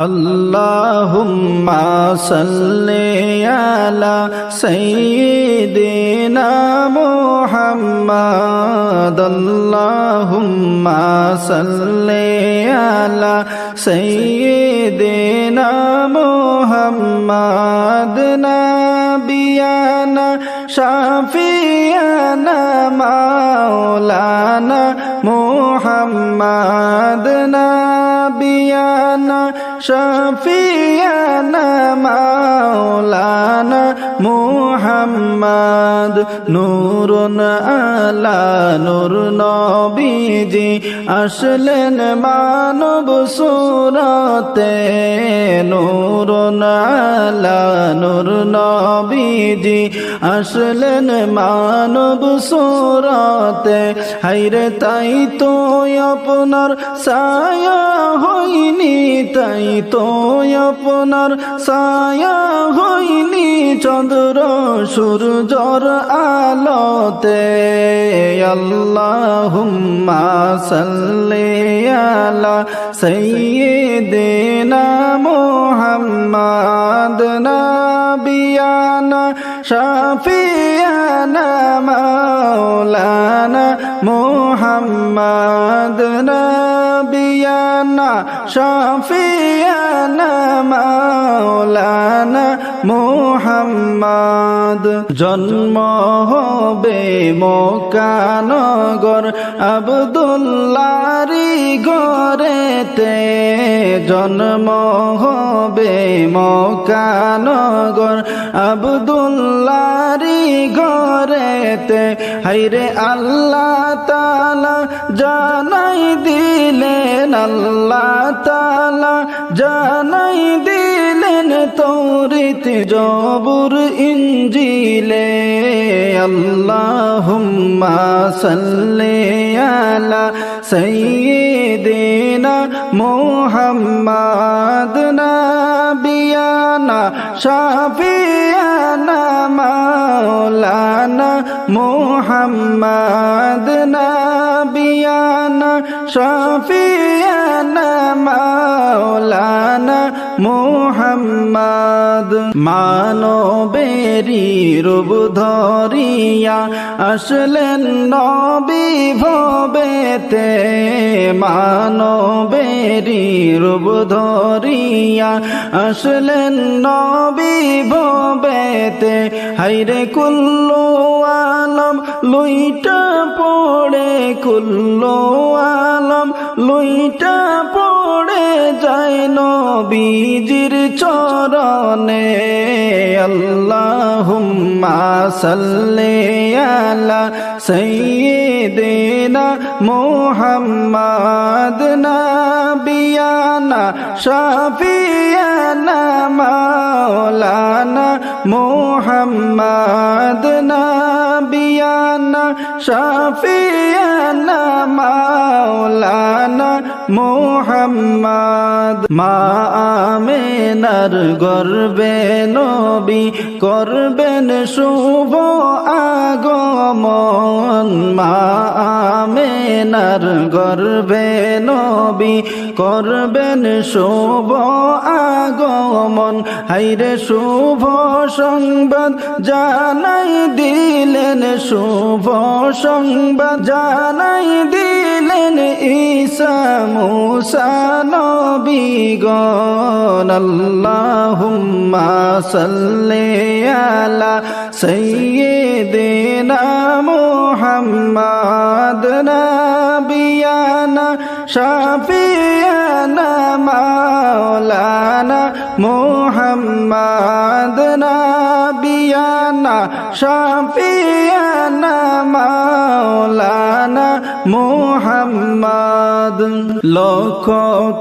আল্লাহুম্মা সাল্লি আলা সাইয়্যিদিনা মুহাম্মাদ আল্লাহুম্মা সাল্লি আলা সাইয়্যিদিনা মুহাম্মাদ নাবিয়ানা শাফিয়ানা মাওলানা মুহাম্মাদ নাবিয়ানা শাফিয়ানা মাওলানা মুহাম্মদ নূরুন আলা নূর নবীজি আসলেন মানব সুরতে নূরুন আলা নূর নবীজি আসলেন মানব সুরতে হায়রে তাই তো আপনার ছায়া হইনি তাই তো আপনার ছায়া হইনি চন্দ্র সূর্যর আলোতে আল্লাহুম্মা সাল্লি আলা সাইয়্যিদিনা মুহাম্মাদ নাবিয়ানা শাফিয়ানা মাওলানা মুহাম্মাদ নাবিয়ানা শাফিয়ানা মাওলানা মুহাম্মদ জন্ম হবে মক্কানগর আব্দুল্লাহরি ঘরেতে জন্ম হবে মক্কানগর আব্দুল্লাহরি ঘরেতে হায়রে আল্লাহ তাআলা জানাই দিলেন আল্লাহ তাআলা জানাই দিলেন তৌরাত জবুর ইনজিলে আল্লাহুম্মা সাল্লি আলা সাইয়্যিদিনা মুহাম্মাদ নাবিয়ানা শাফিয়ানা মাওলানা মুহাম্মাদ নাবিয়ানা শাফিয়ানা মাওলানা মুহাম্মদ মানবেরি রূপ ধরিয়া আসলেন নবী ভবেতে মানবেরি রূপ ধরিয়া আসলেন নবী ভবেতে হায়রে কুল্লু আলম লুইটা পড়ে কুল্লু আলম লুইটা পড়ে যায় নবীজির চরণে আল্লাহুম্মা সাল্লি আলা সাইয়্যিদিনা মুহাম্মাদ নাবিয়ানা শাফিয়ানা মাওলানা মুহাম্মাদ নাবিয়ানা শাফিয়ানা মাওলানা মুহাম্মদ মা আমিনার গর্বে নবী করবেন শুভ আগমন মা আমিনার গর্বে নবী করবেন শুভ আগমন হায়রে শুভ সংবাদ জানাই দিলেন শুভ সংবাদ জানাই দিলেন ঈসা মুসা নবীগণ আল্লাহুম্মা সাল্লি আলা সাইয়্যিদিনা মুহাম্মাদ নাবিয়ানা শাফিয়ানা মাওলানা মুহাম্মাদ নাবিয়ানা শাফিয়ানা মাওলানা মুহাম্মদ লক্ষ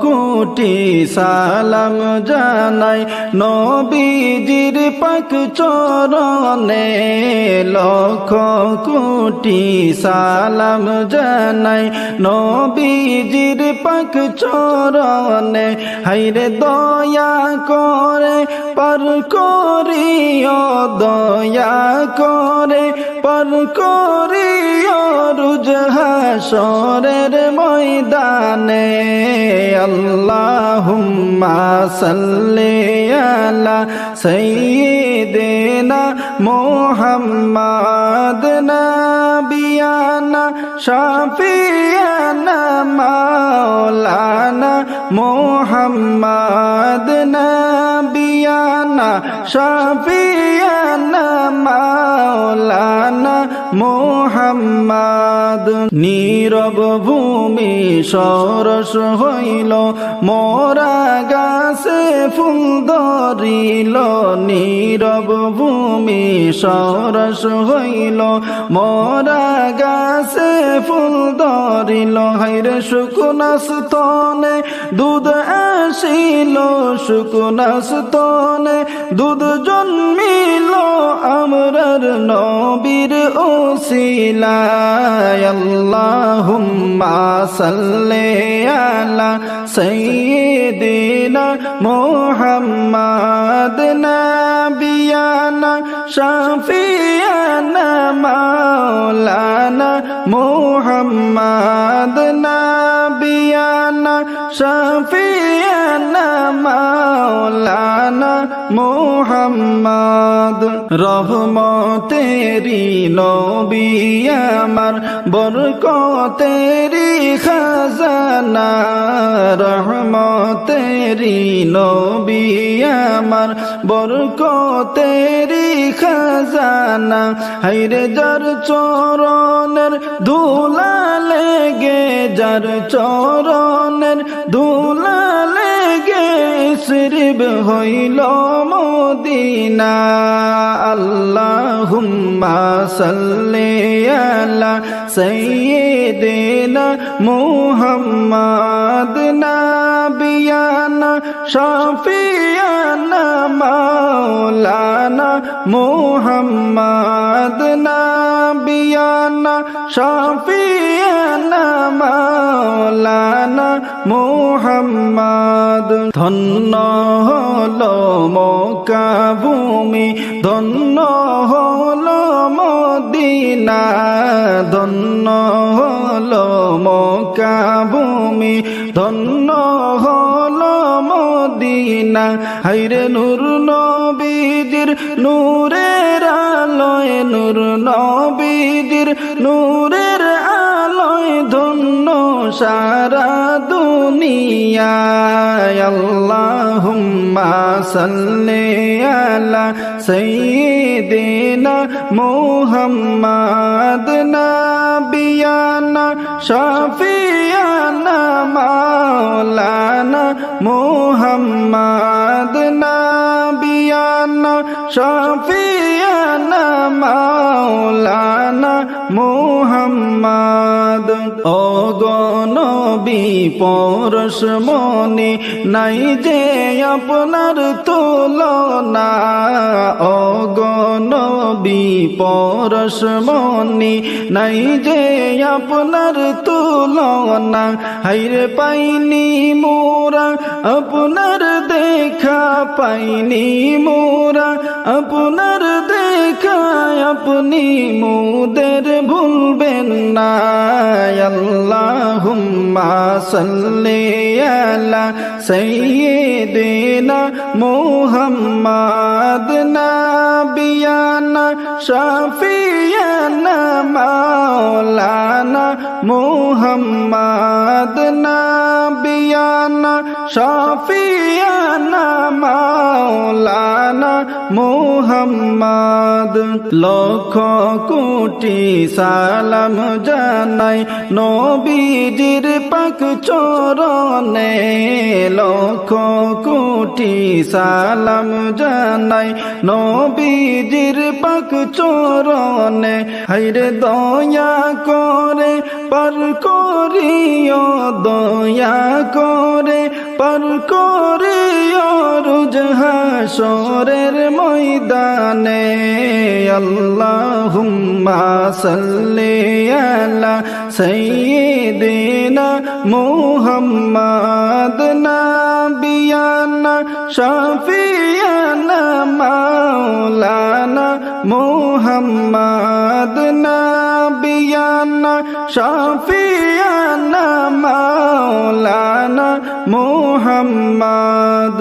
কোটি সালাম জানাই নবীজির পাক চরণে লক্ষ কোটি সালাম জানাই নবীজির পাক চরণে হায়রে দয়া করে পার করিও দয়া করে পার করিও রোজ হাসরের ময়দানে আল্লাহুম্মা সাল্লি আলা সাইয়্যিদিনা মুহাম্মাদ নাবিয়ানা শাফিয়ানা মাওলানা মুহাম্মাদ নাবিয়ানা শাফিয়ানা মাওলানা মুহাম্মাদ নীরব ভূমি সরস হইল মোরা গাছে ফুল ধরিল নীরব ভূমি সরস হইল মোরা গাছে ফুল ধরিল হাইরে শুকনা স্তনে দুধ আসিল শুকনা স্তনে দুধ জন্মিল আমরার নবীর ওসিলায় আল্লাহুম্মা সাল্লি আলা সাইয়্যিদিনা মুহাম্মাদ নাবিয়ানা শাফিয়ানা মাওলানা মুহাম্মাদ নাবিয়ানা শাফিয়ানা মাওলানা মুহাম্মাদ রহমতেরি নবী আমার বরকতেরি খাজানা রহমতেরি নবী আমার বরকতেরি খাজানা হায়রে যার চরণের ধুলা লেগে যার চরণের ধুলা লেগে সিরব হইল মদিনা আল্লাহুম্মা সাল্লি আলা সাইয়্যিদিনা মুহাম্মাদ নাবিয়ানা শাফিয়ানা মাওলানা মুহাম্মাদ নাবিয়ানা শাফিয়ানা মাওলানা মুহাম্মাদ ধন্য হলো মক্কা ভূমি ধন্য হলো মদিনা ধন্য হলো মক্কা ভূমি ধন্য হলো মদিনা হায়রে নূর নবীজির নূরের আলোয় নূর নবীজির নূরের আলোয় ধন্য সারা দুনিয়া আল্লাহুম্মা সাল্লি আলা সাইয়্যিদিনা মুহাম্মাদ নাবিয়ানা শাফিয়ানা মাওলানা মুহাম্মাদ নাবিয়ানা শাফিয়ানা মাওলানা মুহাম্মাদ ও গো নবী পরশ মনে নাই যে আপনার তুলনা ও গো নবী পরশ মনে নাই যে আপনার তুলনা হায়রে পাইনি মোরা আপনার দেখা পাইনি মোরা আপনার দেখা আপনি মোদের ভুলবেন না আল্লাহুম্মা সাল্লি আলা সাইয়্যিদিনা মুহাম্মাদ নাবিয়ানা শাফিয়ানা মাওলানা মুহাম্মাদ নাবিয়ানা শাফিয়ানা মাওলানা মুহাম্মাদ লক্ষ কোটি সালাম জানাই নবীজির পাক চরণে লক্ষ কোটি সালাম জানাই নবীজির পাক চরণে হায়রে দয়া করে পার করিও দয়া করে পার করিও রোজ হাসরের ময়দানে আল্লাহুম্মা সাল্লি আলা সাইয়্যিদিনা মুহাম্মাদ নাবিয়া نبينا شفيعنا مولانا محمد نبينا شفيعنا مولانا محمد